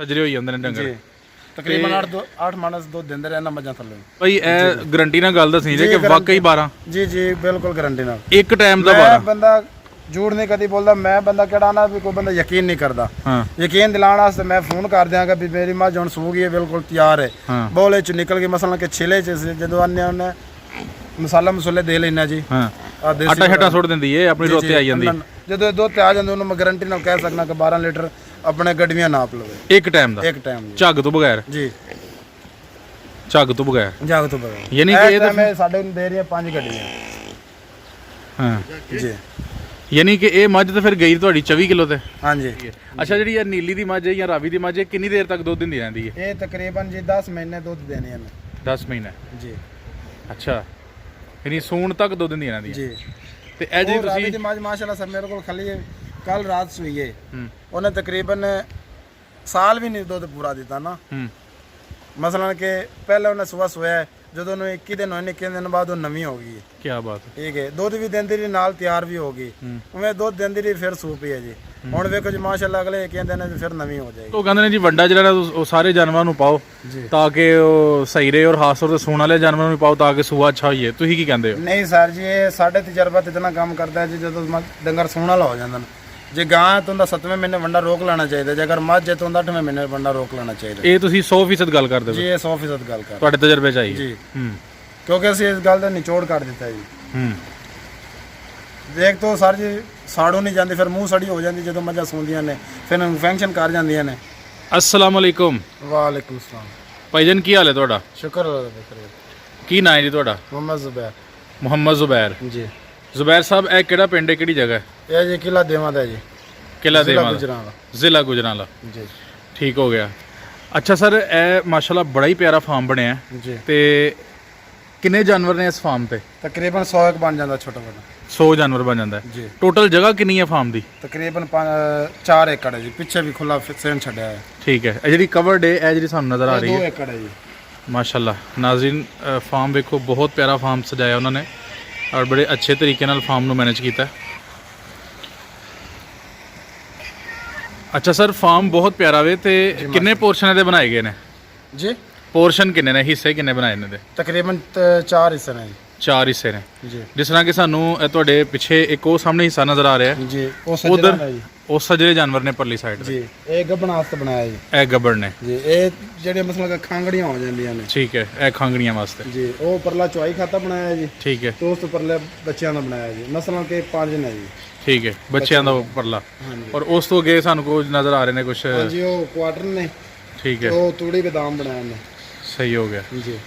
ਸਜਰੇ ਹੋਈ ਜਾਂਦੇ ਨੇ ਡੰਗਰ ਜੀ ਤਕਰੀਬਨ 8 ਮਣ ਦੁੱਧ ਦਿੰਦੇ ਰਹੇ ਨਾ ਮੱਝਾਂ ਥੱਲੇ। ਭਾਈ ਇਹ ਗਰੰਟੀ ਨਾਲ ਗੱਲ ਦੱਸੀ ਜੇ ਕਿ ਵਾਕਈ 12? ਜੀ ਜੀ ਬਿਲਕੁਲ ਗਰੰਟੀ ਨਾਲ। ਇੱਕ ਟਾਈਮ ਦਾ ਮੈਂ 12? ਬੰਦਾ ਝੂਠ ਨਹੀਂ ਕਦੀ ਬੋਲਦਾ। ਮੈਂ ਬੰਦਾ ਕਿਹੜਾ ਨਾ ਵੀ ਕੋਈ ਬੰਦਾ ਯਕੀਨ ਨਹੀਂ ਕਰਦਾ। ਹਾਂ ਯਕੀਨ ਦਿਲਾਉਣ ਵਾਸਤੇ ਮੈਂ ਫੋਨ ਕਰ ਦਿਆਂਗਾ ਵੀ ਮੇਰੀ ਮੱਝ ਹੁਣ ਸੂ ਗਈ ਹੈ, ਬਿਲਕੁਲ ਤਿਆਰ ਹੈ। ਬੋਲੇ ਚ ਨਿਕਲ ਗਈ ਮਸਲਾਂ ਕਿ ਛਿਲੇ ਚ ਜਦੋਂ ਆਨੇ ਉਹਨੇ ਮਸਾਲਾ ਮਸੂਲੇ ਦੇ ਲੈਣਾ ਜੀ। ਹਾਂ ਆਟਾ ਛੱਟਾ ਸੁੱਟ ਦਿੰਦੀ ਏ ਆਪਣੀ ਰੋਤੇ ਆ ਜਾਂਦੀ। ਜਦੋਂ ਦੁੱਧ ਤੇ ਆ ਜਾਂਦੇ ਉਹਨੂੰ ਮੈਂ ਗਾਰੰਟੀ ਨਾਲ ਕਹਿ ਸਕਦਾ ਕਿ 12 ਲੀਟਰ ਆਪਣੇ ਗੱਡੀਆਂ ਨਾਪ ਲਵੇ ਇੱਕ ਟਾਈਮ ਦਾ। ਇੱਕ ਟਾਈਮ ਝੱਗ ਤੋਂ ਬਗੈਰ? ਜੀ ਝੱਗ ਤੋਂ ਬਗੈਰ। ਝੱਗ ਤੋਂ ਬਗੈਰ। ਯਾਨੀ ਕਿ ਇਹ ਤਾਂ ਮੈਂ ਸਾਡੇ ਨੂੰ ਦੇ ਰਹੀ 5 ਗੱਡੀਆਂ। ਹਾਂ ਜੀ ਯਾਨੀ ਕਿ ਇਹ ਮੱਝ ਤਾਂ ਫਿਰ ਗਈ ਤੁਹਾਡੀ 24 ਕਿਲੋ ਤੇ? ਹਾਂਜੀ। ਅੱਛਾ ਜਿਹੜੀ ਇਹ ਨੀਲੀ ਦੀ ਮੱਝ ਹੈ ਜਾਂ ਰਾਵੀ ਦੀ ਮੱਝ ਹੈ ਕਿੰਨੀ ਦੇਰ ਤੱਕ ਦੁੱਧ ਦਿੰਦੀ ਰਹਿੰਦੀ ਹੈ? ਇਹ ਤਕਰੀਬਨ ਜੀ 10 ਮਹੀਨੇ ਦੁੱਧ ਦੇਣੇ ਹਨ। 10 ਮਹੀਨੇ? ਜੀ ਅੱਛਾ ਯਾਨੀ ਸੂਣ ਤੱਕ ਦੁੱਧ ਦਿੰਦੀ ਰਹਿੰਦੀ ਹੈ। ਜੀ ਤੇ ਇਹ ਜਿਹੜੀ ਰਾਵੀ ਤੁਸੀਂ ਦੀ ਮੱਝ ਮਾਸ਼ਾਅੱਲਾ ਸਰ ਮੇਰੇ ਕੋਲ ਖਾਲੀ ਕੱਲ ਰਾਤ ਸੂਈ ਹੈ। ਉਹਨੇ ਤਕਰੀਬਨ ਸਾਲ ਵੀ ਨਹੀਂ ਦੁੱਧ ਪੂਰਾ ਦਿੱਤਾ ਨਾ। ਮਸਲਨ ਕਿ ਪਹਿਲੇ ਉਹਨੇ ਸਵੇਰ ਸੋਇਆ ਜਦੋਂ ਉਹਨੂੰ 21 ਦਿਨ ਹੋਏ, 21 ਦਿਨ ਬਾਅਦ ਉਹ ਨਵੀਂ ਹੋ ਗਈ। ਕੀ ਬਾਤ ਹੈ। ਠੀਕ ਹੈ ਦੁੱਧ ਵੀ ਦਿੰਦੀ ਰਹੀ ਨਾਲ ਤਿਆਰ ਵੀ ਹੋ ਗਈ। ਉਵੇਂ ਦੁੱਧ ਦਿੰਦੀ ਰਹੀ ਫਿਰ ਸੂ ਪਈ ਹੈ ਜੀ। ਹੁਣ ਵੇਖੋ ਜੀ ਮਾਸ਼ਾਅੱਲਾ ਅਗਲੇ ਕਹਿੰਦੇ ਨੇ ਫਿਰ ਨਵੀਂ ਹੋ ਜਾਏਗੀ। ਉਹ ਕਹਿੰਦੇ ਨੇ ਜੀ ਵੱਡਾ ਜਿਹੜਾ ਨਾ ਉਹ ਸਾਰੇ ਜਾਨਵਰਾਂ ਨੂੰ ਪਾਓ ਤਾਂ ਕਿ ਉਹ ਸਹੀ ਰਹੇ, ਔਰ ਖਾਸ ਤੌਰ ਤੇ ਸੂਣ ਵਾਲੇ ਜਾਨਵਰਾਂ ਨੂੰ ਪਾਓ ਤਾਂ ਕਿ ਸੂਆ ਅੱਛਾ ਹੋਈਏ। ਤੁਸੀਂ ਕੀ ਕਹਿੰਦੇ ਹੋ? ਨਹੀਂ ਸਰ ਜੀ ਇਹ ਸਾਡੇ ਤਜਰਬਾ ਤੇ ਇਤਨਾ ਕੰਮ ਕਰਦਾ ਹੈ ਜੀ। ਜਦੋਂ ਡੰਗਰ ਸੂਣ ਵਾਲਾ ਹੋ ਜਾਂਦਾ ਜੇ ਗਾਂ ਤੋਂ ਦਾ 7ਵੇਂ ਮਹੀਨੇ ਵੰਡਾ ਰੋਕ ਲੈਣਾ ਚਾਹੀਦਾ, ਜੇ ਅਗਰ ਮੱਝ ਹੈ ਤੋਂ ਦਾ 8ਵੇਂ ਮਹੀਨੇ ਵੰਡਾ ਰੋਕ ਲੈਣਾ ਚਾਹੀਦਾ। ਇਹ ਤੁਸੀਂ 100% ਗੱਲ ਕਰਦੇ ਹੋ ਜੀ? ਇਹ 100% ਗੱਲ ਕਰ ਤੁਹਾਡੇ ਤਜਰਬੇ ਚ ਆਈ ਜੀ। ਕਿਉਂਕਿ ਅਸੀਂ ਇਸ ਗੱਲ ਦਾ ਨਿਚੋੜ ਕਰ ਦਿੱਤਾ ਜੀ। ਦੇਖ ਤੋਂ ਸਰ ਜੀ ਸਾੜੋਂ ਨਹੀਂ ਜਾਂਦੀ, ਫਿਰ ਮੂੰਹ ਸੜੀ ਹੋ ਜਾਂਦੀ ਜਦੋਂ ਮੱਝਾਂ ਸੂੰਦੀਆਂ ਨੇ, ਫਿਰ ਇਨਫੈਕਸ਼ਨ ਕਰ ਜਾਂਦੀਆਂ ਨੇ। अस्सलाम वालेकुम। ਵਾਲੇਕੁਮ ਸਲਾਮ। ਭਾਈਜਾਨ ਕੀ ਹਾਲ ਹੈ ਤੁਹਾਡਾ? ਸ਼ੁਕਰ ਅल्लाह ਦਾ। ਕੀ ਨਾਂ ਹੈ ਜੀ ਤੁਹਾਡਾ? ਮੁਹੰਮਦ ਜ਼ੁਬੈਰ। ਮੁਹੰਮਦ ਜ਼ੁਬੈਰ। ਜੀ ਜ਼ੁਬੈਰ ਸਾਹਿਬ ਇਹ ਕਿਹੜਾ ਪਿੰਡ ਹੈ, ਕਿਹੜੀ ਜਗ੍ਹਾ ਹੈ? ਇਹ ਜੀ ਕਿਲਾ ਦੇਵਾਂ ਦਾ ਜੀ। ਕਿਲਾ ਦੇਵਾਂ ਗੁਜਰਾਂਵਾਲਾ। ਜ਼ਿਲ੍ਹਾ ਗੁਜਰਾਂਵਾਲਾ। ਜੀ ਠੀਕ ਹੋ ਗਿਆ। ਅੱਛਾ ਸਰ ਇਹ ਮਾਸ਼ਾਅੱਲਾ ਬੜਾ ਹੀ ਪਿਆਰਾ ਫਾਰਮ ਬਣਿਆ ਜੀ। ਤੇ ਕਿੰਨੇ ਜਾਨਵਰ ਨੇ ਇਸ ਫਾਰਮ ਤੇ? ਤਕਰੀਬਨ 100 ਇੱਕ ਬਣ ਜਾਂਦਾ ਛੋਟਾ ਵੱਡਾ। 100 ਜਾਨਵਰ ਬਣ ਜਾਂਦਾ ਹੈ। ਜੀ ਟੋਟਲ ਜਗ੍ਹਾ ਕਿੰਨੀ ਹੈ ਫਾਰਮ ਦੀ? ਤਕਰੀਬਨ 4 ਏਕੜ ਹੈ ਜੀ। ਪਿੱਛੇ ਵੀ ਖੁੱਲਾ ਸੇਨ ਛੱਡਿਆ ਹੈ। ਠੀਕ ਹੈ। ਇਹ ਜਿਹੜੀ ਕਵਰਡ ਹੈ ਇਹ ਜਿਹੜੀ ਸਾਨੂੰ ਨਜ਼ਰ ਆ ਰਹੀ 2 ਹੈ ਏਕੜ ਹੈ ਜੀ। ਮਾਸ਼ਾਅੱਲਾ ਨਾਜ਼ਰੀਨ ਫਾਰਮ ਵੇਖੋ ਬਹੁਤ ਪਿਆਰਾ ਫਾਰਮ ਸਜਾਇਆ ਉਹਨਾਂ ਨੇ ਔਰ ਬੜੇ ਅੱਛੇ ਤਰੀਕੇ ਨਾਲ ਫਾਰਮ ਨੂੰ ਮੈਨੇਜ ਕੀਤਾ। ਅੱਛਾ ਸਰ ਫਾਰਮ ਬਹੁਤ ਪਿਆਰਾ ਵੇ ਤੇ ਕਿੰਨੇ ਪੋਰਸ਼ਨਾਂ ਦੇ ਬਣਾਏ ਗਏ ਨੇ? ਜੀ ਪੋਰਸ਼ਨ ਕਿੰਨੇ ਨੇ, ਹਿੱਸੇ ਕਿੰਨੇ ਬਣਾਏ ਨੇ? ਤਕਰੀਬਨ 4 ਹਿੱਸੇ ਨੇ ਜੀ। 4 ਹਿੱਸੇ ਨੇ। ਜੀ ਜਿਸ ਤਰ੍ਹਾਂ ਕਿ ਸਾਨੂੰ ਇਹ ਤੁਹਾਡੇ ਪਿੱਛੇ ਇੱਕ ਉਹ ਸਾਹਮਣੇ ਹਿੱਸਾ ਨਜ਼ਰ ਆ ਰਿਹਾ ਹੈ। ਜੀ ਉਹ ਉਧਰ ਸੱਜਣਾ ਜੀ। ਉਹ ਸਜਰੇ ਜਾਨਵਰ ਨੇ ਪਰਲੀ ਸਾਈਡ ਤੇ। ਜੀ ਇਹ ਗੱਭਣ ਵਾਸਤੇ ਬਣਾਇਆ ਜੀ। ਇਹ ਗੱਬੜ ਨੇ। ਜੀ ਇਹ ਜਿਹੜੇ ਮਸਲਾ ਖਾਂਗੜੀਆਂ ਹੋ ਜਾਂਦੀਆਂ ਨੇ। ਠੀਕ ਹੈ ਇਹ ਖਾਂਗਣੀਆਂ ਵਾਸਤੇ। ਜੀ ਉਹ ਪਰਲਾ ਚੁਆਈ ਖਾਤਾ ਬਣਾਇਆ ਜੀ। ਠੀਕ ਹੈ। ਤੇ ਉਸ ਤੋਂ ਪਰਲੇ ਬੱਚਿਆਂ ਦਾ ਬਣਾਇਆ ਜੀ। ਮਸਲਾ ਕਿ 5 ਨੇ ਜੀ। ਠੀਕ ਹੈ ਬੱਚਿਆਂ ਦਾ ਪਰਲਾ। ਔਰ ਉਸ ਤੋਂ ਅੱਗੇ ਸਾਨੂੰ ਕੁਝ ਨਜ਼ਰ ਆ ਰਹੇ ਨੇ ਕੁਝ। ਹਾਂਜੀ ਉਹ ਕੁਆਟਰ ਨੇ। ਠੀਕ ਹੈ ਉਹ ਤੂੜੀ ਬਦਾਮ ਬਣਾਏ ਨੇ। ਸਹੀ ਹੋ ਗਿਆ। ਜੀ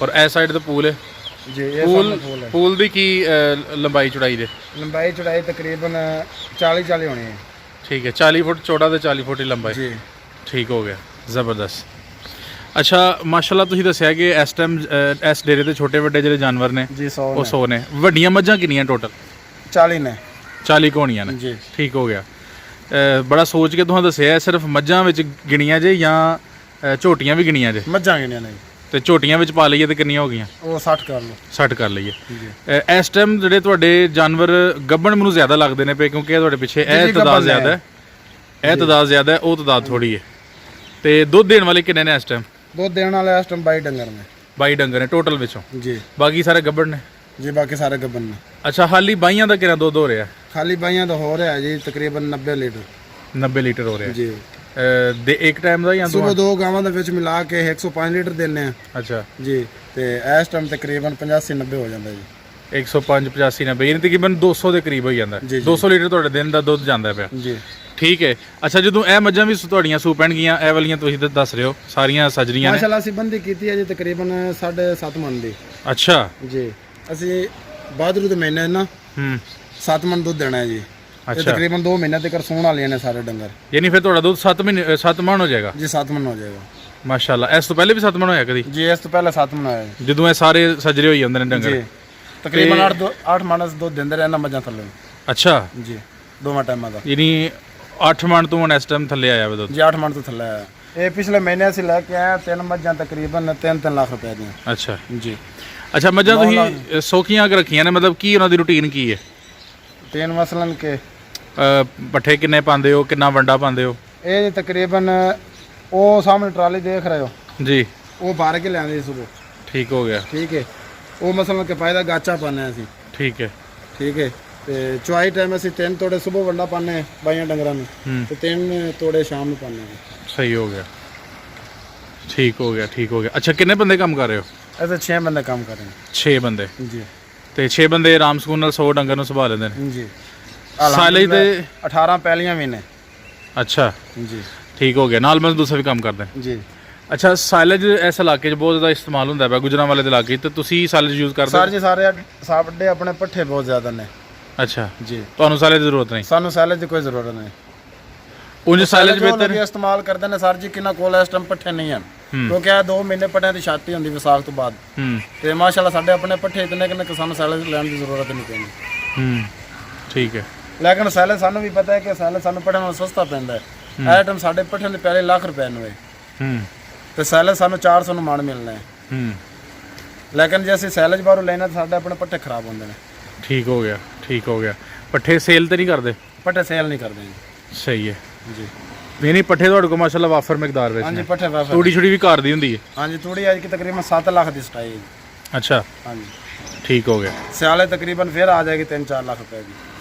ਔਰ ਇਸ ਸਾਈਡ ਤੇ ਪੂਲ ਹੈ। ਜੀ ਇਹ ਸਾਹਮਣੇ ਪੂਲ ਹੈ। ਪੂਲ ਦੀ ਕੀ ਲੰਬਾਈ ਚੌੜਾਈ ਦੇ? ਲੰਬਾਈ ਚੌੜਾਈ ਤਕਰੀਬਨ 40 ਹੋਣੀ ਹੈ। ਠੀਕ ਹੈ 40 ਫੁੱਟ ਚੌੜਾ ਤੇ 40 ਫੁੱਟ ਦੀ ਲੰਬਾਈ। ਜੀ ਠੀਕ ਹੋ ਗਿਆ ਜ਼ਬਰਦਸਤ। ਅੱਛਾ ਮਾਸ਼ਾਅੱਲਾ ਤੁਸੀਂ ਦੱਸਿਆ ਕਿ ਇਸ ਟਾਈਮ ਇਸ ਡੇਰੇ ਤੇ ਛੋਟੇ ਵੱਡੇ ਜਿਹੜੇ ਜਾਨਵਰ ਨੇ ਜੀ 100 ਉਹ 100 ਨੇ। ਵੱਡੀਆਂ ਮੱਝਾਂ ਕਿੰਨੀਆਂ ਟੋਟਲ? 40 ਨੇ 40 ਕੋਣੀਆਂ ਨੇ। ਜੀ ਠੀਕ ਹੋ ਗਿਆ। ਬੜਾ ਸੋਚ ਕੇ ਤੁਹਾਨੂੰ ਦੱਸਿਆ ਸਿਰਫ ਮੱਝਾਂ ਵਿੱਚ ਗਿਣੀਆਂ ਜੇ ਜਾਂ ਝੋਟੀਆਂ ਵੀ ਗਿਣੀਆਂ ਜੇ? ਮੱਝਾਂ ਕਿੰਨੀਆਂ ਨੇ? ਤੇ ਝੋਟੀਆਂ ਵਿੱਚ ਪਾ ਲਈਏ ਤੇ ਕਿੰਨੀਆਂ ਹੋ ਗਈਆਂ? ਉਹ 60 ਕਰ ਲਓ। 60 ਕਰ ਲਈਏ। ਜੀ ਇਸ ਟਾਈਮ ਜਿਹੜੇ ਤੁਹਾਡੇ ਜਾਨਵਰ ਗੱਭਣ ਮੈਨੂੰ ਜ਼ਿਆਦਾ ਲੱਗਦੇ ਨੇ ਪਏ ਕਿਉਂਕਿ ਇਹ ਤੁਹਾਡੇ ਪਿੱਛੇ ਇਹ ਤਦਾਦ ਜ਼ਿਆਦਾ ਹੈ, ਇਹ ਤਦਾਦ ਜ਼ਿਆਦਾ ਹੈ, ਉਹ ਤਦਾਦ ਥੋੜੀ ਹੈ। ਤੇ ਦੁੱਧ ਦੇਣ ਵਾਲੇ ਕਿੰਨੇ ਨੇ ਇਸ ਟਾਈਮ? ਦੁੱਧ ਦੇਣ ਵਾਲੇ ਇਸ ਟਾਈਮ 22 ਡੰਗਰ ਨੇ। 22 ਡੰਗਰ ਨੇ ਟੋਟਲ ਵਿੱਚੋਂ? ਜੀ ਬਾਕੀ ਸਾਰੇ ਗੱਭਣ ਨੇ? ਜੀ ਬਾਕੀ ਸਾਰੇ ਗੱਬਨ ਨੇ। ਅੱਛਾ ਹਾਲੀ ਬਾਈਆਂ ਦਾ ਕਿੰਨਾ ਦੁੱਧ ਹੋ ਰਿਹਾ? ਖਾਲੀ ਬਾਈਆਂ ਦਾ ਹੋ ਰਿਹਾ ਜੀ ਤਕਰੀਬਨ 90 ਲੀਟਰ। 90 ਲੀਟਰ ਹੋ ਰਿਹਾ ਜੀ ਦੇ ਇੱਕ ਟਾਈਮ ਦਾ ਜਾਂ ਸਵੇਰ 2 ਗਾਵਾਂ ਦੇ ਵਿੱਚ ਮਿਲਾ ਕੇ 105 ਲੀਟਰ ਦਿੰਨੇ ਆ। ਅੱਛਾ ਜੀ ਤੇ ਇਸ ਟਾਈਮ ਤਕਰੀਬਨ 85-90 ਹੋ ਜਾਂਦਾ ਜੀ। 105 85 90 ਯਾਨੀ ਤਕਰੀਬਨ 200 ਦੇ ਕਰੀਬ ਹੋ ਜਾਂਦਾ। 200 ਲੀਟਰ ਤੁਹਾਡੇ ਦਿਨ ਦਾ ਦੁੱਧ ਜਾਂਦਾ ਪਿਆ। ਜੀ ਠੀਕ ਹੈ। ਅੱਛਾ ਜਦੋਂ ਇਹ ਮੱਝਾਂ ਵੀ ਤੁਹਾਡੀਆਂ ਸੂ ਪੈਣਗੀਆਂ ਇਹ ਵਾਲੀਆਂ ਤੁਸੀਂ ਦੱਸ ਰਹੇ ਹੋ ਸਾਰੀਆਂ ਸਜਰੀਆਂ ਨੇ? ਮਾਸ਼ਾਅੱਲਾ ਅਸੀਂ ਬੰਦੀ ਕੀਤੀ ਹੈ ਜੀ ਤਕਰੀਬਨ 7.5 ਮਣ ਦੀ। ਅੱਛਾ ਜੀ ਅਸੀਂ ਬਾਦਰੂ ਦੇ ਮਹੀਨੇ ਨਾ 7 ਮਣ ਦੁੱਧ ਦੇਣਾ ਹੈ ਜੀ। ਇਹ ਤਕਰੀਬਨ 2 ਮਹੀਨੇ ਤੱਕ ਸੂਣ ਵਾਲੀਆਂ ਨੇ ਸਾਰੇ ਡੰਗਰ। ਯਾਨੀ ਫਿਰ ਤੁਹਾਡਾ ਦੁੱਧ 7 ਮਣ ਹੋ ਜਾਏਗਾ? ਜੀ 7 ਮਣ ਹੋ ਜਾਏਗਾ ਮਾਸ਼ਾਅੱਲਾ। ਇਸ ਤੋਂ ਪਹਿਲੇ ਵੀ 7 ਮਣ ਹੋਇਆ ਕਦੀ? ਜੀ ਇਸ ਤੋਂ ਪਹਿਲਾਂ 7 ਮਣ ਹੋਇਆ ਜਦੋਂ ਇਹ ਸਾਰੇ ਸਜਰੇ ਹੋਈ ਜਾਂਦੇ ਨੇ ਡੰਗਰ? ਜੀ ਤਕਰੀਬਨ 8 ਮਣ ਦੁੱਧ ਦਿੰਦੇ ਰਹੇ ਨਾ ਮੱਝਾਂ ਥੱਲੇ। ਅੱਛਾ ਜੀ ਦੋਵਾਂ ਟਾਈਮਾਂ ਦਾ। ਯਾਨੀ 8 ਮਣ ਤੋਂ ਹੁਣ ਇਸ ਟਾਈਮ ਥੱਲੇ ਆਇਆ ਵਾ ਦੁੱਧ? ਜੀ 8 ਮਣ ਤੋਂ ਥੱਲੇ ਆਇਆ। ਇਹ ਪਿਛਲੇ ਮਹੀਨੇ ਅਸੀਂ ਲੈ ਕੇ ਆਏ 3 ਮੱਝਾਂ ਤਕਰੀਬਨ 3 ਲੱਖ ਰੁਪਏ ਦੀਆਂ। ਅੱਛਾ ਜੀ ਅੱਛਾ ਮੱਝਾਂ ਤੁਸੀਂ ਸੌਖੀਆਂ ਰੱਖੀਆਂ ਨੇ, ਮਤਲਬ ਕੀ ਉਹਨਾਂ ਦੀ ਰੂਟੀਨ ਕੀ ਹੈ? 3 ਮਸਲਨ ਕੇ ਪੱਠੇ ਕਿੰਨੇ ਪਾਉਂਦੇ ਹੋ, ਕਿੰਨਾ ਵੰਡਾ ਪਾਉਂਦੇ ਹੋ? ਇਹ ਤਕਰੀਬਨ ਉਹ ਸਾਹਮਣੇ ਟਰਾਲੀ ਦੇਖ ਰਹੇ ਹੋ ਜੀ, ਉਹ ਭਰ ਕੇ ਲਿਆਂਦੇ ਸਵੇਰ। ਠੀਕ ਹੋ ਗਿਆ, ਠੀਕ ਹੈ, ਉਹ ਮਸਲਨ ਕਿ ਪਾਇਦਾ ਗਾਚਾ ਪਾਣਾ ਅਸੀਂ। ਠੀਕ ਹੈ। ਠੀਕ ਹੈ, ਤੇ ਚੁਆਈ ਟਾਈਮ ਅਸੀਂ 3 ਤੋੜੇ ਸਵੇਰ ਵੰਡਾ ਪਾਣੇ ਬਾਈਆਂ ਡੰਗਰਾਂ ਨੂੰ, ਤੇ 3 ਤੋੜੇ ਸ਼ਾਮ ਨੂੰ ਪਾਣੇ। ਸਹੀ ਹੋ ਗਿਆ, ਠੀਕ ਹੋ ਗਿਆ, ਠੀਕ ਹੋ ਗਿਆ। ਅੱਛਾ, ਕਿੰਨੇ ਬੰਦੇ ਕੰਮ ਕਰ ਰਹੇ ਹੋ? ਅਸੀਂ 6 ਬੰਦੇ ਕੰਮ ਕਰ ਰਹੇ 6 ਬੰਦੇ। ਜੀ, ਤੇ 6 ਬੰਦੇ ਆਰਾਮ ਸਕੂਨ ਨਾਲ 100 ਡੰਗਰ ਨੂੰ ਸੰਭਾਲ ਲੈਂਦੇ ਨੇ। ਜੀ। ਸਾਈਲੇਜ ਤੇ 18 ਪੈਲੀਆਂ ਵੀ ਨੇ। ਅੱਛਾ, ਜੀ, ਠੀਕ ਹੋ ਗਿਆ। ਨਾਲ ਮੈਂ ਦੂਸਰਾ ਵੀ ਕੰਮ ਕਰਦੇ ਨੇ। ਜੀ। ਅੱਛਾ, ਸਾਈਲੇਜ ਇਸ ਇਲਾਕੇ 'ਚ ਬਹੁਤ ਜ਼ਿਆਦਾ ਇਸਤੇਮਾਲ ਹੁੰਦਾ ਪਿਆ, ਗੁਜਰਾਂਵਾਲੇ ਦੇ ਇਲਾਕੇ 'ਚ, ਤੇ ਤੁਸੀਂ ਸਾਈਲੇਜ ਯੂਜ਼ ਕਰਦੇ ਹੋ? ਸਰ ਜੀ, ਸਾਰੇ ਸਾਡੇ ਆਪਣੇ ਪੱਠੇ ਬਹੁਤ ਜ਼ਿਆਦਾ ਨੇ। ਅੱਛਾ ਜੀ, ਤੁਹਾਨੂੰ ਸਾਈਲੇਜ ਦੀ ਜ਼ਰੂਰਤ ਨਹੀਂ? ਸਾਨੂੰ ਸਾਈਲੇਜ ਦੀ ਕੋਈ ਜ਼ਰੂਰਤ ਨਹੀਂ। ਉਂਝ ਸਾਈਲੇਜ ਬਿਹਤਰ ਇਸਤੇਮਾਲ ਕਰਦੇ ਨੇ ਸਰ ਜੀ, ਕਿੰਨਾ ਕੋਲ ਇਸ ਟਾਈਮ ਪੱਠੇ ਨਹੀਂ ਹਨ, ਕਿਉਂਕਿ ਇਹ 2 ਮਹੀਨੇ ਪੱਠਿਆਂ ਦੀ ਛਾਤੀ ਹੁੰਦੀ ਵਿਸਾਖ ਤੋਂ ਬਾਅਦ। ਤੇ ਮਾਸ਼ਾਅੱਲਾ ਸਾਡੇ ਆਪਣੇ ਪੱਠੇ ਇਤਨੇ ਕਿ ਸਾਨੂੰ ਸਾਈਲੇਜ ਲੈਣ ਦੀ ਜ਼ਰੂਰਤ ਨਹੀਂ ਪੈਂਦੀ। ਠੀਕ ਹੈ। ਲੇਕਿਨ ਸਾਈਲੇਜ ਸਾਨੂੰ ਵੀ ਪਤਾ ਹੈ ਕਿ ਸਾਈਲੇਜ ਸਾਨੂੰ ਪੱਠਿਆਂ ਨਾਲੋਂ ਸਸਤਾ ਪੈਂਦਾ ਹੈ। ਇਹ ਟਾਈਮ ਸਾਡੇ ਪੱਠਿਆਂ ਦੇ ਪਹਿਲੇ ਲੱਖ ਰੁਪਏ ਨੂੰ ਹੈ, ਤੇ ਸਾਈਲੇਜ ਸਾਨੂੰ 400 ਨੂੰ ਮਾਣ ਮਿਲਣਾ ਹੈ। ਲੇਕਿਨ ਜੇ ਅਸੀਂ ਸਾਈਲੇਜ ਬਾਹਰੋਂ ਲੈਣਾ ਤਾਂ ਸਾਡੇ ਆਪਣੇ ਪੱਠੇ ਖਰਾਬ ਹੁੰਦੇ ਨੇ। ਠੀਕ ਹੋ ਗਿਆ, ਠੀਕ ਹੋ ਗਿਆ। ਪੱਠੇ ਸੇਲ ਤੇ ਨਹੀਂ ਕਰਦੇ? ਪੱਠੇ ਸੇਲ ਨਹੀਂ ਕਰਦੇ ਜੀ। ਸਹੀ ਹੈ ਜੀ। ਨਹੀਂ ਤੁਹਾਡੇ ਕੋਲ ਮਾਸ਼ਾਅੱਲਾ ਵਾਫਰ ਮਿਕਦਾਰ ਵਿੱਚ ਹਾਂਜੀ, ਪੱਠੇ ਵਾਫਰ। ਤੂੜੀ ਛੁੜੀ ਵੀ ਘਰ ਦੀ ਹੁੰਦੀ ਹੈ? ਹਾਂਜੀ, ਤੂੜੀ ਅੱਜ ਕੀ ਤਕਰੀਬਨ 7 ਲੱਖ ਦੀ ਸਟਾਈ ਹੈ। ਅੱਛਾ, ਹਾਂਜੀ, ਠੀਕ ਹੋ ਗਿਆ। ਸਿਆਲੇ ਤਕਰੀਬਨ ਫਿਰ ਆ ਜਾਏਗੀ 3-4 ਲੱਖ ਰੁਪਏ ਦੀ।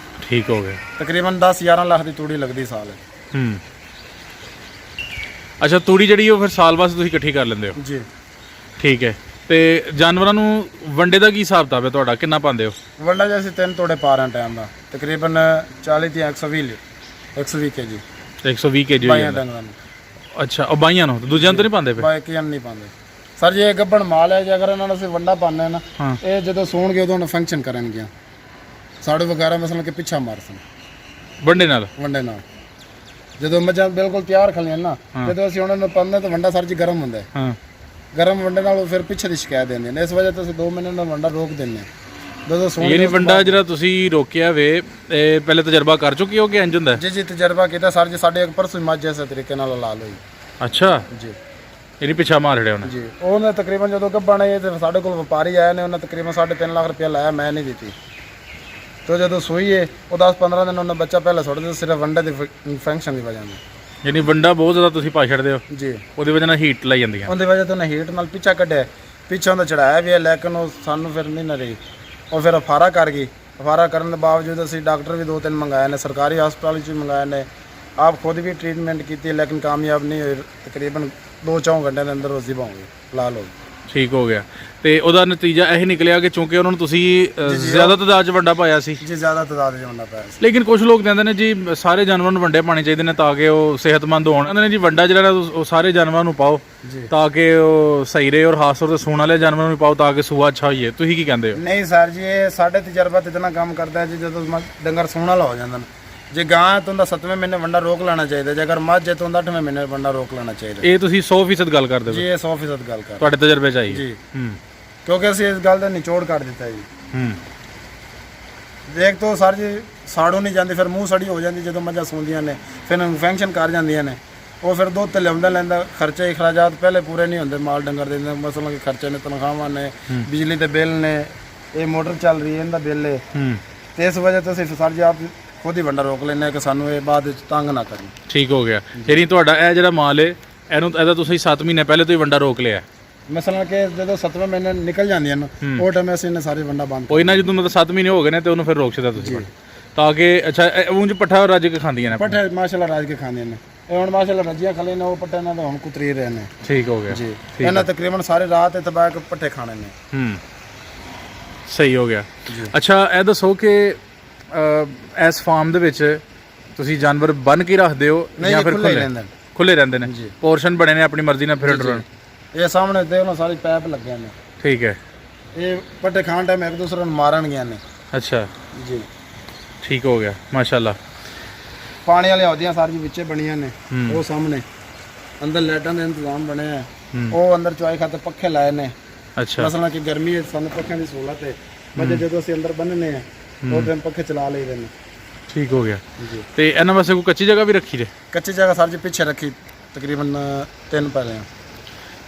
ਠੀਕ ਹੋ ਗਿਆ। ਤਕਰੀਬਨ 10-11 ਲੱਖ ਦੀ ਤੂੜੀ ਲੱਗਦੀ ਸਾਲ। ਅੱਛਾ, ਤੂੜੀ ਜਿਹੜੀ ਉਹ ਫਿਰ ਸਾਲ ਬਾਅਦ ਤੁਸੀਂ ਇਕੱਠੀ ਕਰ ਲੈਂਦੇ ਹੋ? ਜੀ, ਠੀਕ ਹੈ। ਤੇ ਜਾਨਵਰਾਂ ਨੂੰ ਵੰਡੇ ਦਾ ਕੀ ਹਿਸਾਬ ਕਿਤਾਬ ਹੈ ਤੁਹਾਡਾ? ਕਿੰਨਾ ਪਾਉਂਦੇ ਹੋ? ਵੰਡਾ ਜੇ ਅਸੀਂ 3 ਤੋੜੇ ਪਾ ਰਹੇ ਟਾਈਮ ਦਾ, ਤਕਰੀਬਨ 40 ਤੋਂ 120 kg। 120 kg ਬਾਈਆਂ ਡੰਗਰਾਂ ਨੂੰ। ਅੱਛਾ, ਉਹ ਬਾਈਆਂ ਨੂੰ? ਦੂਜਿਆਂ ਨੂੰ ਤਾਂ ਨਹੀਂ ਪਾਉਂਦੇ ਪਏ? ਬਾਈਆਂ ਨਹੀਂ ਪਾਉਂਦੇ ਸਰ ਜੀ। ਇਹ ਗੱਬਣ ਮਾਲ ਹੈ, ਜੇ ਅਗਰ ਇਹਨਾਂ ਨੂੰ ਅਸੀਂ ਵੰਡਾ ਪਾਉਂਦੇ ਨਾ, ਇਹ ਜਦੋਂ ਸੌਣਗੇ ਉਦੋਂ ਫੰਕਸ਼ਨ ਕਰਨਗੇ ਸਾੜੂ ਵਗੈਰਾ, ਮਸਲਨ ਕਿ ਪਿੱਛਾ ਮਾਰਸਨ ਵੰਡੇ ਨਾਲ। ਜਦੋਂ ਮੱਝਾਂ ਬਿਲਕੁਲ ਤਿਆਰ ਖਲੀਆਂ ਨਾ, ਜਦੋਂ ਅਸੀਂ ਉਹਨਾਂ ਨੂੰ ਪਾਉਂਦੇ ਤਾਂ ਵੰਡਾ ਸਰ ਜੀ ਗਰਮ ਹੁੰਦਾ ਹੈ। ਗਰਮ ਵੰਡੇ ਨਾਲ ਫਿਰ ਪਿੱਛੇ ਦੀ ਸ਼ਿਕਾਇਤ ਦਿੰਦੇ ਨੇ, ਇਸ ਵਜ੍ਹਾ ਤੋਂ ਅਸੀਂ 2 ਮਹੀਨੇ ਦਾ ਵੰਡਾ ਰੋਕ ਦਿੰਦੇ ਹਾਂ। ਜਦੋਂ ਸੌਣ ਇਹ ਨਹੀਂ ਵੰਡਾ ਜਿਹੜਾ ਤੁਸੀਂ ਰੋਕਿਆ ਵੇ, ਇਹ ਪਹਿਲੇ ਤਜਰਬਾ ਕਰ ਚੁੱਕੇ ਹੋ ਕਿ ਇੰਜ ਹੁੰਦਾ? ਜੀ, ਤਜਰਬਾ ਕੀਤਾ ਸਰ ਜੀ। ਸਾਡੇ ਇੱਕ ਪਰਸੋਂ ਮੱਝ ਇਸੇ ਤਰੀਕੇ ਨਾਲ ਲਾ ਲਈ। ਅੱਛਾ ਜੀ, ਇਹ ਨਹੀਂ ਪਿੱਛਾ ਮਾਰ ਰਿਹਾ ਉਹਨੇ? ਜੀ, ਉਹਨੇ ਤਕਰੀਬਨ ਜਦੋਂ ਗੱਭਣ ਆਏ ਤੇ ਸਾਡੇ ਕੋਲ ਵਪਾਰੀ ਆਏ ਨੇ, ਉਹਨੇ ਤਕਰੀਬਨ 3.5 ਲੱਖ ਰੁਪਇਆ ਲਾਇਆ, ਮੈਂ ਨਹੀਂ ਦਿੱਤੀ। ਤੇ ਜਦੋਂ ਸੂਈ ਹੈ ਉਹ 10-15 ਦਿਨ ਉਹਨੇ ਬੱਚਾ ਪਹਿਲਾਂ ਸੁੱਟ ਦਿੱਤਾ, ਸਿਰਫ ਵੰਡੇ ਦੀ ਇਨਫੈਕਸ਼ਨ ਦੀ ਵਜ੍ਹਾ ਨਾਲ। ਯਾਨੀ ਵੰਡਾ ਬਹੁਤ ਜ਼ਿਆਦਾ ਤੁਸੀਂ ਪਾ ਛੱਡਦੇ ਹੋ? ਜੀ, ਉਹਦੀ ਵਜ੍ਹਾ ਨਾਲ ਹੀਟ ਲਾਈ ਜਾਂਦੀਆਂ? ਉਹਦੀ ਵਜ੍ਹਾ ਤੋਂ ਹੀਟ ਨਾਲ ਪਿੱਛਾ ਕੱਢਿਆ, ਪਿੱਛੋਂ ਦਾ ਚੜਾਇਆ ਵੀ ਹੈ, ਲੇਕਿਨ ਉਹ ਸਾਨੂੰ ਫਿਰ ਨਹੀਂ ਨਾ ਰਹੀ। ਉਹ ਫਿਰ ਅਫਾਰਾ ਕਰ ਗਈ। ਅਫਾਰਾ ਕਰਨ ਦੇ ਬਾਵਜੂਦ ਅਸੀਂ ਡਾਕਟਰ ਵੀ 2-3 ਮੰਗਾਏ ਨੇ, ਸਰਕਾਰੀ ਹਸਪਤਾਲ ਵਿੱਚ ਵੀ ਮੰਗਾਏ ਨੇ, ਆਪ ਖੁਦ ਵੀ ਟ੍ਰੀਟਮੈਂਟ ਕੀਤੀ, ਲੇਕਿਨ ਕਾਮਯਾਬ ਨਹੀਂ ਹੋਈ। ਤਕਰੀਬਨ 2-4 ਘੰਟੇ ਦੇ ਅੰਦਰ ਉਸਦੀ ਬਾਂਹ ਲਾਲ ਹੋ ਗਈ। ਠੀਕ ਹੋ ਗਿਆ। ਤੇ ਉਹਦਾ ਨਤੀਜਾ ਇਹ ਨਿਕਲਿਆ ਕਿ ਚੂੰਕਿ ਉਹਨਾਂ ਨੂੰ ਤੁਸੀਂ ਜ਼ਿਆਦਾ ਤਾਦਾਦ 'ਚ ਵੰਡਾ ਪਾਇਆ ਸੀ? ਜੀ, ਜ਼ਿਆਦਾ ਤਾਦਾਦ 'ਚ ਵੰਡਾ ਪਾਇਆ ਸੀ। ਲੇਕਿਨ ਕੁਝ ਲੋਕ ਕਹਿੰਦੇ ਨੇ ਜੀ ਸਾਰੇ ਜਾਨਵਰਾਂ ਨੂੰ ਵੰਡੇ ਪਾਣੇ ਚਾਹੀਦੇ ਨੇ ਤਾਂ ਕਿ ਉਹ ਸਿਹਤਮੰਦ ਹੋਣ। ਕਹਿੰਦੇ ਨੇ ਜੀ ਵੰਡਾ ਜਿਹੜਾ ਉਹ ਸਾਰੇ ਜਾਨਵਰਾਂ ਨੂੰ ਪਾਓ ਤਾਂ ਕਿ ਉਹ ਸਹੀ ਰਹੇ, ਔਰ ਖਾਸ ਤੌਰ ਤੇ ਸੂਣ ਵਾਲੇ ਜਾਨਵਰਾਂ ਨੂੰ ਪਾਓ ਤਾਂ ਕਿ ਸੂਆ ਅੱਛਾ ਹੋਈਏ। ਤੁਸੀਂ ਕੀ ਕਹਿੰਦੇ ਹੋ? ਨਹੀਂ ਸਰ ਜੀ, ਇਹ ਸਾਡੇ ਤਜਰਬਾ ਤੇ ਇਤਨਾ ਕੰਮ ਕਰਦਾ ਹੈ ਜੀ, ਜਦੋਂ ਡੰਗਰ ਸੂਣ ਵਾਲਾ ਹੋ ਜਾਂਦਾ ਜੇ ਗਾਂ ਤੋਂ ਦਾ 7ਵੇਂ ਮਹੀਨੇ ਵੰਡਾ ਰੋਕ ਲੈਣਾ ਚਾਹੀਦਾ, ਜੇ ਅਗਰ ਮੱਝ ਹੈ ਤੋਂ 8ਵੇਂ ਮਹੀਨੇ ਵੰਡਾ ਰੋਕ ਲੈਣਾ ਚਾਹੀਦਾ। ਇਹ ਤੁਸੀਂ 100% ਗੱਲ ਕਰਦੇ ਹੋ ਜੀ? ਇਹ 100% ਗੱਲ ਕਰ ਤੁਹਾਡੇ ਤਜਰਬੇ 'ਚ ਆਈ ਜੀ। ਕਿਉਂਕਿ ਅਸੀਂ ਇਸ ਗੱਲ ਦਾ ਨਿਚੋੜ ਕਰ ਦਿੱਤਾ ਜੀ। ਦੇਖ ਤੋਂ ਸਰ ਜੀ, ਸਾੜੋਂ ਨਹੀਂ ਜਾਂਦੀ, ਫਿਰ ਮੂੰਹ ਸੜੀ ਹੋ ਜਾਂਦੀ ਜਦੋਂ ਮੱਝਾਂ ਸੂੰਦੀਆਂ ਨੇ, ਫਿਰ ਇਨਫੈਕਸ਼ਨ ਕਰ ਜਾਂਦੀਆਂ ਨੇ। ਉਹ ਫਿਰ ਦੁੱਧ ਤੇ ਲਿਆਉਂਦਾ ਲੈਂਦਾ, ਖਰਚੇ ਅਖਰਾਜਾਤ ਪਹਿਲੇ ਪੂਰੇ ਨਹੀਂ ਹੁੰਦੇ ਮਾਲ ਡੰਗਰ ਦੇ। ਮਸਲਾਂ ਕਿ ਖਰਚੇ ਨੇ, ਤਨਖਾਹਾਂ ਨੇ, ਬਿਜਲੀ ਦੇ ਬਿੱਲ ਨੇ, ਇਹ ਮੋਟਰ ਚੱਲ ਰਹੀ ਹੈ ਇਹਦਾ ਬਿੱਲ ਹੈ, ਤੇ ਇਸ ਵਜ੍ਹਾ ਤੋਂ ਅਸੀਂ ਸਰ ਜੀ ਆਪ ਖੁਦ ਹੀ ਵੰਡਾ ਰੋਕ ਲੈਂਦੇ ਕਿ ਸਾਨੂੰ ਇਹ ਬਾਅਦ ਵਿੱਚ ਤੰਗ ਨਾ ਕਰੀ। ਠੀਕ ਹੋ ਗਿਆ। ਯਾਨੀ ਤੁਹਾਡਾ ਇਹ ਜਿਹੜਾ ਮਾਲ ਹੈ ਇਹਦਾ ਤੁਸੀਂ 7 ਮਹੀਨੇ ਪਹਿਲੇ ਤੋਂ ਹੀ ਵੰਡਾ ਰੋਕ ਲਿਆ? ਮਸਲਾਂ ਕਿ ਜਦੋਂ 7ਵੇਂ ਮਹੀਨੇ ਨਿਕਲ ਜਾਂਦੀਆਂ ਨੇ ਉਹ ਟਾਈਮ ਅਸੀਂ ਇਹਨੇ ਸਾਰੇ ਵੰਡਾ ਬੰਦ ਕੋਈ ਨਾ, ਜਦੋਂ ਮਤਲਬ 7 ਮਹੀਨੇ ਹੋ ਗਏ ਨੇ ਤੇ ਉਹਨੂੰ ਫਿਰ ਰੋਕ ਛੱਡਿਆ ਤੁਸੀਂ ਤਾਂ ਕਿ ਅੱਛਾ ਉਂਝ ਪੱਠਾ ਰੱਜ ਕੇ ਖਾਂਦੀਆਂ ਨੇ? ਪੱਠੇ ਮਾਸ਼ਾਅੱਲਾ ਰੱਜ ਕੇ ਖਾਂਦੀਆਂ ਨੇ। ਇਹ ਹੁਣ ਮਾਸ਼ਾਅੱਲਾ ਰੱਜੀਆਂ ਖਲੇ ਨੇ, ਉਹ ਪੱਠੇ ਨਾਲ ਤਾਂ ਹੁਣ ਕੁਤਰੀ ਰਹੇ ਨੇ। ਠੀਕ ਹੋ ਗਿਆ ਜੀ। ਇਹਨਾਂ ਤਕਰੀਬਨ ਸਾਰੇ ਰਾਤ ਇਤਬਾਕ ਪੱਠੇ ਖਾਣੇ ਨੇ। ਸਹੀ ਹੋ ਗਿਆ। ਅੱਛਾ, ਇਹ ਦੱਸੋ ਕਿ ਇਸ ਫਾਰਮ ਦੇ ਵਿੱਚ ਤੁਸੀਂ ਜਾਨਵਰ ਬੰਨ ਕੇ ਰੱਖਦੇ ਹੋ ਜਾਂ ਫਿਰ ਖੁੱਲੇ ਰਹਿੰਦੇ ਨੇ? ਪੋਰਸ਼ਨ ਬਣੇ ਨੇ ਆਪਣੀ ਮਰਜ਼ੀ ਨਾਲ ਫਿਰ ਡਰਨ? ਇਹ ਸਾਹਮਣੇ ਦੇਖ ਲਓ ਸਾਰੀ ਪੈਪ ਲੱਗਿਆ ਨੇ। ਠੀਕ ਹੈ। ਇਹ ਪੱਠੇ ਖਾਣ ਟਾਈਮ ਇੱਕ ਦੂਸਰੇ ਨੂੰ ਮਾਰਨ ਗਿਆ ਨੇ। ਅੱਛਾ ਜੀ, ਠੀਕ ਹੋ ਗਿਆ। ਮਾਸ਼ਾਅੱਲਾ। ਪਾਣੀ ਵਾਲੇ ਹੌਦੀਆਂ ਸਾਰੀ ਵਿੱਚੇ ਬਣੀਆਂ ਨੇ, ਉਹ ਸਾਹਮਣੇ ਅੰਦਰ ਲਾਈਟਾਂ ਦੇ ਇੰਤਜ਼ਾਮ ਬਣੇ ਆ, ਉਹ ਅੰਦਰ ਚੁਆਈ ਖਾਤੇ ਪੱਖੇ ਲਾਏ ਨੇ। ਅੱਛਾ, ਮਸਲਾ ਕਿ ਗਰਮੀ ਸਾਨੂੰ ਪੱਖਿਆਂ ਦੀ ਸਹੂਲਤ ਹੈ, ਮੱਝਾਂ ਜਦੋਂ ਅਸੀਂ ਅੰਦਰ ਬੰਨ੍ਹਨੇ ਆ ਉਹ ਟਾਈਮ ਪੱਖੇ ਚਲਾ ਲਈਦੇ ਨੇ। ਠੀਕ ਹੋ ਗਿਆ। ਤੇ ਇਹਨਾਂ ਵਾਸਤੇ ਕੋਈ ਕੱਚੀ ਜਗ੍ਹਾ ਵੀ ਰੱਖੀ ਜੇ? ਕੱਚੀ ਜਗ੍ਹਾ ਸਰ ਜੀ ਪਿੱਛੇ ਰੱਖੀ, ਤਕਰੀਬਨ 3 ਪਹਿਲੇ।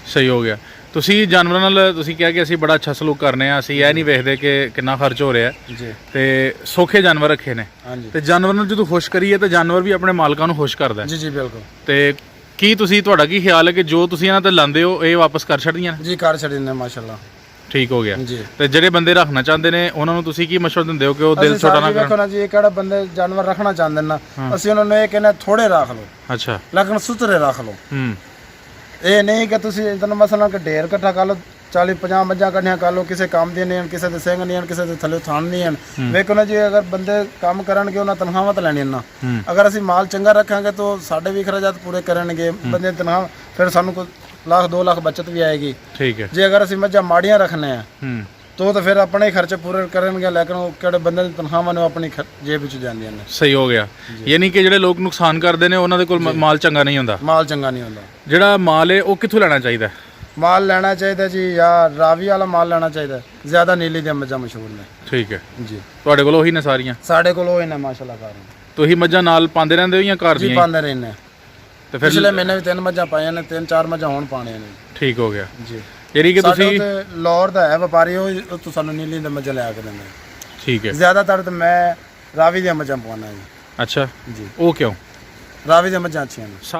ਸਹੀ ਹੋ ਗਿਆ। ਤੁਸੀਂ ਜਾਨਵਰਾਂ ਨਾਲ ਤੁਸੀਂ ਕਿਹਾ ਕਿ ਅਸੀਂ ਬੜਾ ਅੱਛਾ ਸਲੂਕ ਕਰਨੇ ਆ, ਅਸੀਂ ਇਹ ਨਹੀਂ ਵੇਖਦੇ ਕਿ ਕਿੰਨਾ ਖਰਚ ਹੋ ਰਿਹਾ ਜੀ, ਤੇ ਸੌਖੇ ਜਾਨਵਰ ਰੱਖੇ ਨੇ। ਤੇ ਜਾਨਵਰ ਨੂੰ ਜਦੋਂ ਖੁਸ਼ ਕਰੀਏ ਤਾਂ ਜਾਨਵਰ ਵੀ ਆਪਣੇ ਮਾਲਕਾਂ ਨੂੰ ਖੁਸ਼ ਕਰਦਾ। ਜੀ ਜੀ ਬਿਲਕੁਲ। ਤੇ ਕੀ ਤੁਸੀਂ ਤੁਹਾਡਾ ਕੀ ਖਿਆਲ ਹੈ ਕਿ ਜੋ ਤੁਸੀਂ ਇਹਨਾਂ ਤੇ ਲਾਉਂਦੇ ਹੋ ਇਹ ਵਾਪਸ ਕਰ ਛੱਡਦੀਆਂ ਨੇ? ਜੀ ਕਰ ਛੱਡੇ ਨੇ ਮਾਸ਼ਾਅੱਲਾ। ਠੀਕ ਹੋ ਗਿਆ। ਜੀ ਤੇ ਜਿਹੜੇ ਬੰਦੇ ਰੱਖਣਾ ਚਾਹੁੰਦੇ ਨੇ ਉਹਨਾਂ ਨੂੰ ਤੁਸੀਂ ਕੀ ਮਸ਼ਵਰਾ ਦਿੰਦੇ ਹੋ ਕਿ ਉਹ ਦਿਲ ਅਸੀਂ ਛੋਟਾ ਨਾ ਸਾਹਿਬ ਜੀ ਵੇਖੋ ਕਰਨ? ਨਾ ਜੀ, ਇਹ ਕਿਹੜਾ ਬੰਦੇ ਜਾਨਵਰ ਰੱਖਣਾ ਚਾਹੁੰਦੇ ਨੇ ਨਾ, ਅਸੀਂ ਉਹਨਾਂ ਨੂੰ ਇਹ ਕਹਿੰਦੇ ਥੋੜੇ ਰੱਖ ਲਓ, ਅੱਛਾ। ਲੇਕਿਨ ਸੁਥਰੇ ਰੱਖ ਲਓ। ਇਹ ਨਹੀਂ ਕਿ ਤੁਸੀਂ ਇਤਨਾ ਮਸਲਾ ਕਿ ਢੇਰ ਇਕੱਠਾ ਕਰ ਲਓ, 40-50 ਮੱਝਾਂ ਇਕੱਠੀਆਂ ਕਰ ਲਓ, ਕਿਸੇ ਕੰਮ ਦੀਆਂ ਨਹੀਂ ਹਨ, ਕਿਸੇ ਦੇ ਸਿੰਘ ਨਹੀਂ ਹਨ, ਕਿਸੇ ਦੇ ਥੱਲੇ ਥਾਣ ਨਹੀਂ ਹਨ। ਵੇਖੋ ਨਾ ਜੀ, ਅਗਰ ਬੰਦੇ ਕੰਮ ਕਰਨਗੇ ਉਹਨਾਂ ਤਨਖਾਹਾਂ ਤਾਂ ਲੈਣੀਆਂ ਨਾ। ਅਗਰ ਅਸੀਂ ਮਾਲ ਚੰਗਾ ਰੱਖਾਂਗੇ ਤਾਂ ਸਾਡੇ ਵੀ ਖਰਚਾਤ ਪੂਰੇ ਕਰਨਗੇ ਬੰਦੇ ਤਨਖਾਹ, ਫਿਰ ਸਾਨੂੰ ਕੋਈ ਲੱਖ 2 ਲੱਖ ਬਚਤ ਵੀ ਆਏਗੀ। ਠੀਕ ਹੈ। ਜੇ ਅਗਰ ਅਸੀਂ ਮੱਝਾਂ ਮਾੜੀਆਂ ਰੱਖਣੇ ਆ ਤਾਂ ਫਿਰ ਆਪਣੇ ਹੀ ਖਰਚੇ ਪੂਰੇ ਕਰਨਗੇ, ਲੇਕਿਨ ਉਹ ਕਿਹੜੇ ਬੰਦੇ ਦੀ ਤਨਖਾਹਾਂ ਨੇ ਉਹ ਆਪਣੀ ਜੇਬ ਵਿੱਚ ਜਾਂਦੀਆਂ ਨੇ। ਸਹੀ ਹੋ ਗਿਆ। ਯਾਨੀ ਕਿ ਜਿਹੜੇ ਲੋਕ ਨੁਕਸਾਨ ਕਰਦੇ ਨੇ ਉਹਨਾਂ ਦੇ ਕੋਲ ਮਾਲ ਚੰਗਾ ਨਹੀਂ ਹੁੰਦਾ। ਮਾਲ ਚੰਗਾ ਨਹੀਂ ਹੁੰਦਾ। ਜਿਹੜਾ ਮਾਲ ਹੈ ਉਹ ਕਿੱਥੋਂ ਲੈਣਾ ਚਾਹੀਦਾ? ਮਾਲ ਲੈਣਾ ਚਾਹੀਦਾ ਜੀ ਜਾਂ ਰਾਵੀ ਵਾਲਾ ਮਾਲ ਲੈਣਾ ਚਾਹੀਦਾ, ਜ਼ਿਆਦਾ ਨੀਲੀ ਦੀਆਂ ਮੱਝਾਂ ਮਸ਼ਹੂਰ ਨੇ। ਠੀਕ ਹੈ ਜੀ ਤੁਹਾਡੇ ਕੋਲ ਉਹੀ ਨੇ ਸਾਰੀਆਂ? ਸਾਡੇ ਕੋਲ ਉਹ ਹੀ ਨੇ ਮਾਸ਼ਾਅੱਲਾ ਕਾਰ। ਤੁਸੀਂ ਮੱਝਾਂ ਨਾਲ ਪਾਉਂਦੇ ਰਹਿੰਦੇ ਹੋ ਜਾਂ ਘਰ ਜੀ ਦੀਆਂ? ਪਾਉਂਦੇ ਰਹਿੰਦੇ। ਤੇ ਫਿਰ ਪਿਛਲੇ ਮਹੀਨੇ ਵੀ 3 ਮੱਝਾਂ ਪਾਈਆਂ ਨੇ, 3-4 ਮੱਝਾਂ ਹੁਣ ਪਾਣੀਆਂ ਨੇ। ਠੀਕ ਹੋ ਗਿਆ। ਜੀ ਯਾਨੀ ਕਿ ਤੁਸੀਂ ਲਾਹੌਰ ਦਾ ਹੈ ਵਪਾਰੀ, ਉਹ ਤੋਂ ਸਾਨੂੰ ਨੀਲੀ ਦੀਆਂ ਮੱਝਾਂ ਲਿਆ ਕੇ ਦਿੰਦੇ। ਠੀਕ ਹੈ। ਜ਼ਿਆਦਾਤਰ ਤਾਂ ਮੈਂ ਰਾਵੀ ਦੀਆਂ ਮੱਝਾਂ ਪਵਾਉਣਾ ਜੀ। ਅੱਛਾ ਜੀ ਉਹ ਕਿਉਂ? ਰਾਵੀ ਦੀਆਂ ਮੱਝਾਂ ਅੱਛੀਆਂ ਨੇ।